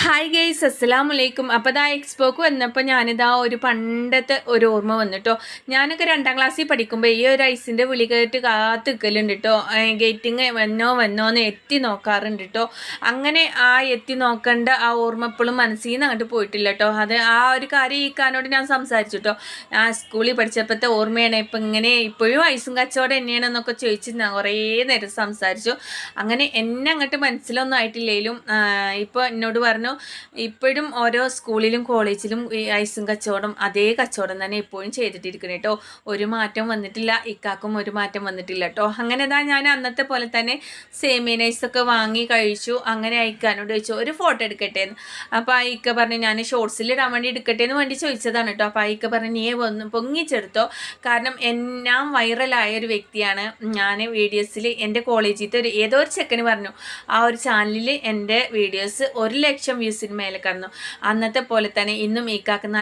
Hi guys, അസ്സലാമലൈക്കും. അപ്പോൾ ഇതാ എക്സ്പോക്ക് വന്നപ്പോൾ ഞാനിതാ ഒരു പണ്ടത്തെ ഒരു ഓർമ്മ വന്നിട്ടോ. ഞാനൊക്കെ 2ാം ക്ലാസ്സിൽ പഠിക്കുമ്പോൾ ഈ ഒരു ഐസിൻ്റെ വിളി കേട്ട് കാത്ത് നിൽക്കലുണ്ട് കേട്ടോ. ഗേറ്റിങ് വന്നോന്ന് എത്തി നോക്കാറുണ്ട് കേട്ടോ. അങ്ങനെ ആ എത്തി നോക്കേണ്ട ആ ഓർമ്മ എപ്പോഴും മനസ്സിൽ നിന്ന് അങ്ങോട്ട് പോയിട്ടില്ല കേട്ടോ. അത് ആ ഒരു കാര്യം ഈ കാനോട് ഞാൻ സംസാരിച്ചു കേട്ടോ. ആ സ്കൂളിൽ പഠിച്ചപ്പോഴത്തെ ഓർമ്മയാണ്. ഇപ്പം ഇങ്ങനെ ഇപ്പോഴും ഐസും കച്ചവടം തന്നെയാണെന്നൊക്കെ ചോദിച്ച് ഞാൻ കുറേ നേരം സംസാരിച്ചു. അങ്ങനെ എന്നെ അങ്ങോട്ട് മനസ്സിലൊന്നും ആയിട്ടില്ലെങ്കിലും ഇപ്പോൾ എന്നോട് പറഞ്ഞു, ഇപ്പോഴും ഓരോ സ്കൂളിലും കോളേജിലും ഈ ഐസും കച്ചവടം അതേ കച്ചവടം തന്നെ ഇപ്പോഴും ചെയ്തിട്ടിരിക്കണം കേട്ടോ. ഒരു മാറ്റം വന്നിട്ടില്ല, ഇക്കാക്കും ഒരു മാറ്റം വന്നിട്ടില്ല കേട്ടോ. അങ്ങനെ ഞാൻ അന്നത്തെ പോലെ തന്നെ സേമിയ നൈസൊക്കെ വാങ്ങി കഴിച്ചു. അങ്ങനെ അയക്കാനോട് ചോദിച്ചു ഒരു ഫോട്ടോ എടുക്കട്ടെ എന്ന്. അപ്പോൾ അയക്ക പറഞ്ഞു ഞാൻ ഷോർട്സിൽ ഇടാൻ വേണ്ടി എടുക്കട്ടെ എന്ന് വേണ്ടി ചോദിച്ചതാണ് കേട്ടോ. അപ്പോൾ അയക്ക പറഞ്ഞു നീ ഒന്ന് പൊങ്ങിച്ചെടുത്തോ, കാരണം ഞാൻ വൈറലായ ഒരു വ്യക്തിയാണ്. ഞാൻ വീഡിയോസിൽ എൻ്റെ കോളേജിലത്തെ ഏതോ ഒരു ചെക്കന് പറഞ്ഞു ആ ഒരു ചാനലിൽ എൻ്റെ വീഡിയോസ് 1 ലക്ഷം വ്യൂസിന് മേലെ കടന്നു. അന്നത്തെ പോലെ തന്നെ ഇന്നും ഈക്കാക്കുന്ന